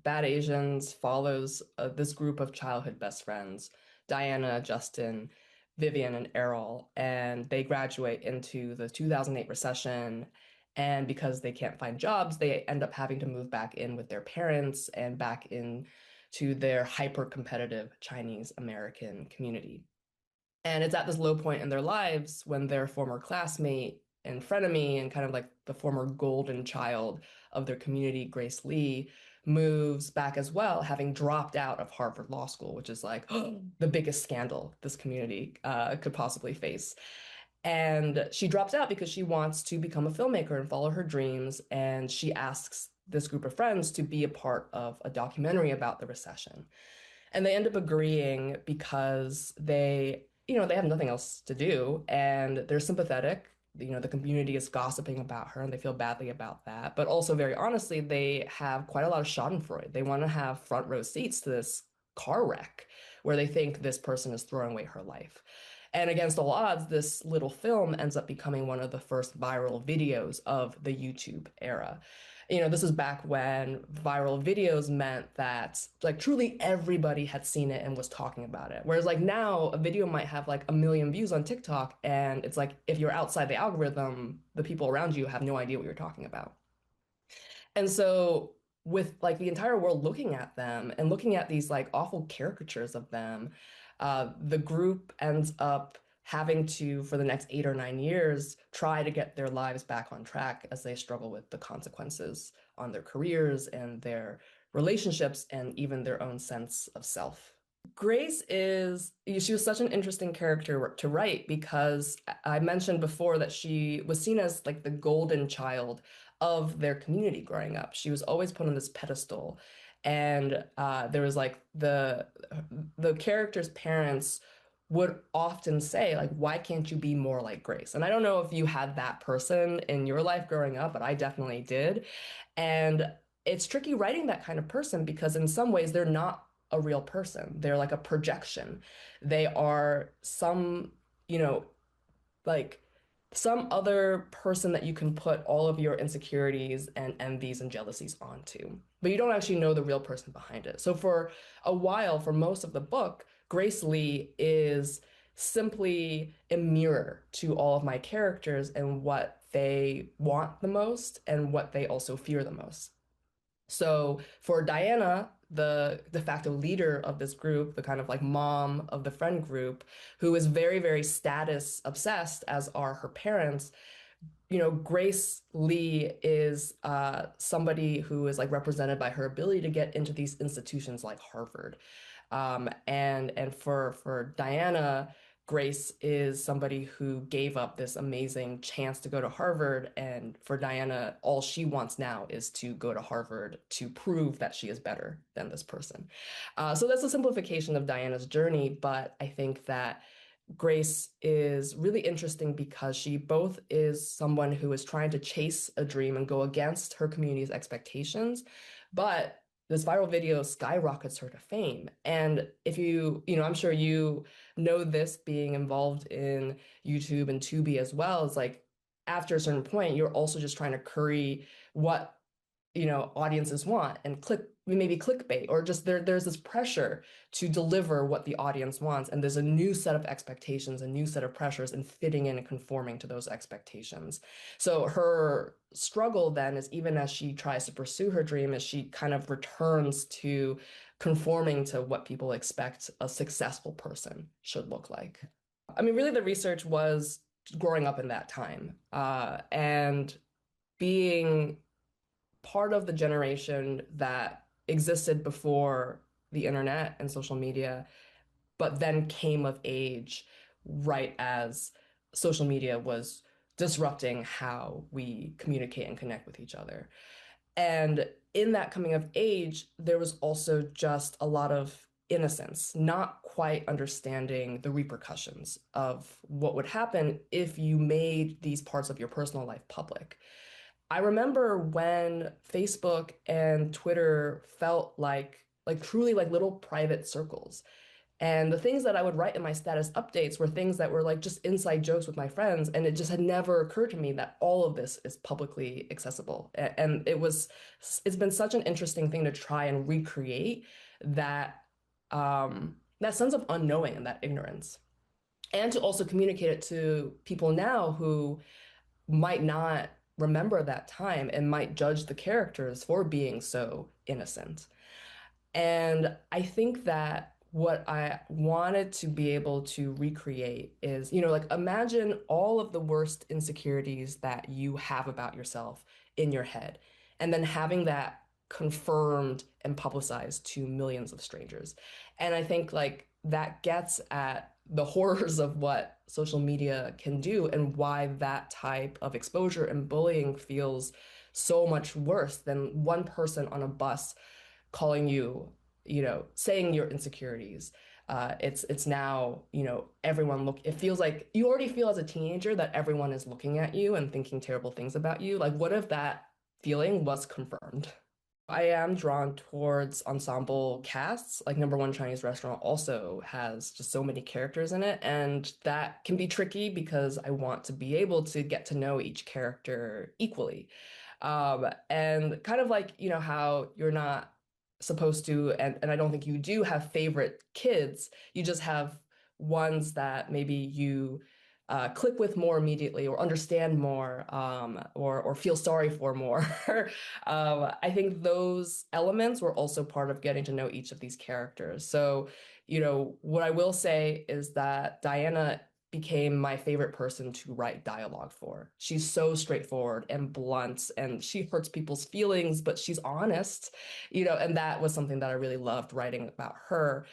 Bad Asians follows this group of childhood best friends, Diana, Justin, Vivian, and Errol, and they graduate into the 2008 recession. And because they can't find jobs, they end up having to move back in with their parents and back in to their hyper-competitive Chinese American community. And it's at this low point in their lives when their former classmate and frenemy and kind of like the former golden child of their community, Grace Lee, moves back as well, having dropped out of Harvard Law School, which is like the biggest scandal this community could possibly face. And she drops out because she wants to become a filmmaker and follow her dreams. And she asks this group of friends to be a part of a documentary about the recession. And they end up agreeing because they have nothing else to do and they're sympathetic. The community is gossiping about her and they feel badly about that. But also, very honestly, they have quite a lot of schadenfreude. They want to have front row seats to this car wreck where they think this person is throwing away her life. And against all odds, this little film ends up becoming one of the first viral videos of the YouTube era. This is back when viral videos meant that like truly everybody had seen it and was talking about it. Whereas like now a video might have like a million views on TikTok and it's like if you're outside the algorithm, the people around you have no idea what you're talking about. And so with like the entire world looking at them and looking at these like awful caricatures of them, the group ends up having to, for the next 8 or 9 years, try to get their lives back on track as they struggle with the consequences on their careers and their relationships and even their own sense of self. She was such an interesting character to write because I mentioned before that she was seen as like the golden child of their community growing up. She was always put on this pedestal. And there was like the character's parents would often say, like, why can't you be more like Grace? And I don't know if you had that person in your life growing up, but I definitely did. And it's tricky writing that kind of person because in some ways they're not a real person. They're like a projection. They are you know, like some other person that you can put all of your insecurities and envies and jealousies onto. But you don't actually know the real person behind it. So for a while, for most of the book, Grace Lee is simply a mirror to all of my characters and what they want the most and what they also fear the most. So for Diana, the de facto leader of this group, the kind of like mom of the friend group, who is very, very status obsessed, as are her parents, Grace Lee is somebody who is like represented by her ability to get into these institutions like Harvard. And for Diana, Grace is somebody who gave up this amazing chance to go to Harvard. And for Diana, all she wants now is to go to Harvard to prove that she is better than this person. So that's a simplification of Diana's journey. But I think that Grace is really interesting because she both is someone who is trying to chase a dream and go against her community's expectations, but this viral video skyrockets her to fame. And if I'm sure you know this being involved in YouTube and Tubi as well, is like after a certain point, you're also just trying to curry what audiences want and maybe clickbait or just there's this pressure to deliver what the audience wants, and there's a new set of expectations, a new set of pressures, and fitting in and conforming to those expectations. So her struggle then is, even as she tries to pursue her dream, as she kind of returns to conforming to what people expect a successful person should look like. I mean, really the research was growing up in that time, and being part of the generation that existed before the internet and social media, but then came of age right as social media was disrupting how we communicate and connect with each other. And in that coming of age, there was also just a lot of innocence, not quite understanding the repercussions of what would happen if you made these parts of your personal life public. I remember when Facebook and Twitter felt like truly like little private circles. And the things that I would write in my status updates were things that were like just inside jokes with my friends. And it just had never occurred to me that all of this is publicly accessible. And it's been such an interesting thing to try and recreate that sense of unknowing and that ignorance. And to also communicate it to people now who might not remember that time and might judge the characters for being so innocent. And I think that what I wanted to be able to recreate is, like imagine all of the worst insecurities that you have about yourself in your head, and then having that confirmed and publicized to millions of strangers. And I think like that gets at the horrors of what social media can do and why that type of exposure and bullying feels so much worse than one person on a bus calling you, saying your insecurities. It's now, everyone look, it feels like you already feel as a teenager that everyone is looking at you and thinking terrible things about you. Like, what if that feeling was confirmed? I am drawn towards ensemble casts. Like Number One Chinese Restaurant also has just so many characters in it, and that can be tricky because I want to be able to get to know each character equally. And kind of like, how you're not supposed to, and I don't think you do have favorite kids, you just have ones that maybe you click with more immediately or understand more or feel sorry for more. I think those elements were also part of getting to know each of these characters. So, what I will say is that Diana became my favorite person to write dialogue for. She's so straightforward and blunt, and she hurts people's feelings, but she's honest, and that was something that I really loved writing about her.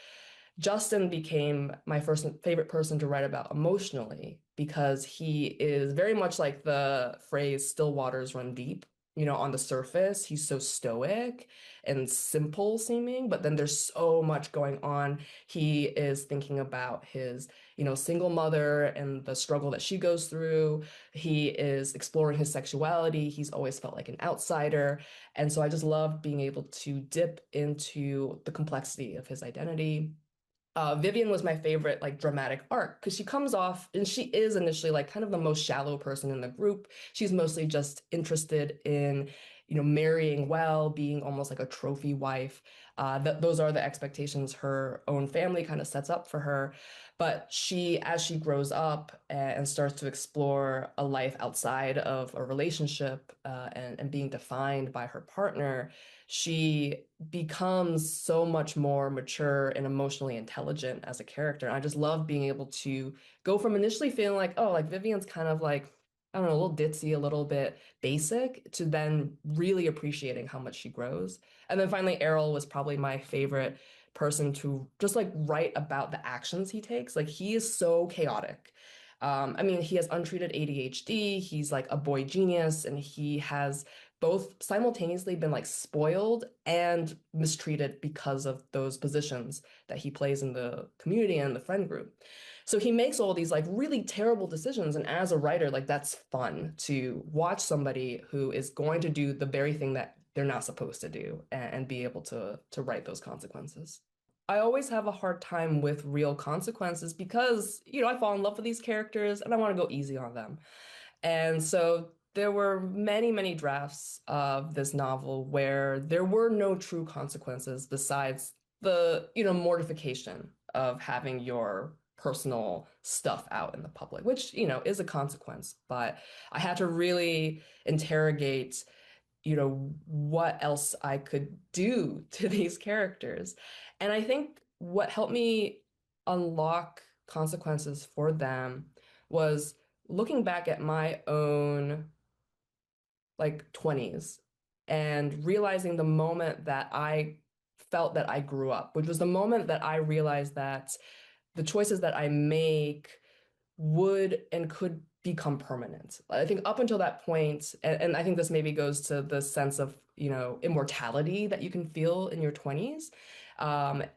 Justin became my first favorite person to write about emotionally because he is very much like the phrase still waters run deep. On the surface, he's so stoic and simple seeming, but then there's so much going on. He is thinking about his, single mother and the struggle that she goes through. He is exploring his sexuality. He's always felt like an outsider. And so I just loved being able to dip into the complexity of his identity. Vivian was my favorite like dramatic arc because she comes off and she is initially like kind of the most shallow person in the group. She's mostly just interested in, marrying well, being almost like a trophy wife. Those are the expectations her own family kind of sets up for her. But as she grows up and starts to explore a life outside of a relationship and being defined by her partner, she becomes so much more mature and emotionally intelligent as a character. And I just love being able to go from initially feeling like, oh, like Vivian's kind of like, I don't know, a little ditzy, a little bit basic, to then really appreciating how much she grows. And then finally, Errol was probably my favorite person to just like write about the actions he takes. Like he is so chaotic. I mean, he has untreated ADHD, he's like a boy genius, and he has both simultaneously been like spoiled and mistreated because of those positions that he plays in the community and the friend group. So he makes all these like really terrible decisions. And as a writer, like that's fun to watch somebody who is going to do the very thing that they're not supposed to do and be able to write those consequences. I always have a hard time with real consequences because, I fall in love with these characters and I want to go easy on them. And so there were many, many drafts of this novel where there were no true consequences besides the, mortification of having your personal stuff out in the public, which, is a consequence. But I had to really interrogate, what else I could do to these characters. And I think what helped me unlock consequences for them was looking back at my own like 20s and realizing the moment that I felt that I grew up, which was the moment that I realized that the choices that I make would and could become permanent. I think up until that point, and I think this maybe goes to the sense of, immortality that you can feel in your 20s,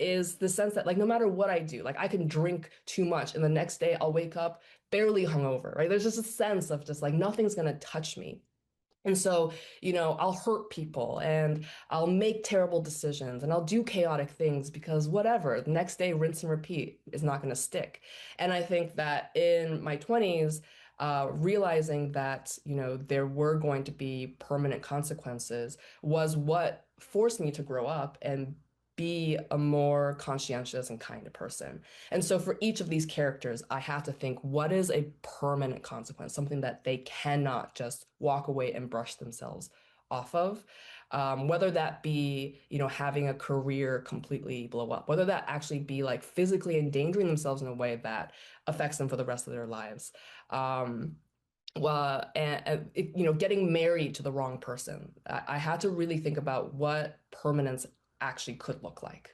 is the sense that like no matter what I do, like I can drink too much and the next day I'll wake up barely hungover, right? There's just a sense of just like nothing's gonna touch me. And so, I'll hurt people and I'll make terrible decisions and I'll do chaotic things because whatever, the next day, rinse and repeat is not going to stick. And I think that in my 20s, realizing that, there were going to be permanent consequences was what forced me to grow up and be a more conscientious and kind of person. And so for each of these characters, I have to think, what is a permanent consequence, something that they cannot just walk away and brush themselves off of? Whether that be, having a career completely blow up, whether that actually be like physically endangering themselves in a way that affects them for the rest of their lives. Getting married to the wrong person. I had to really think about what permanence actually could look like.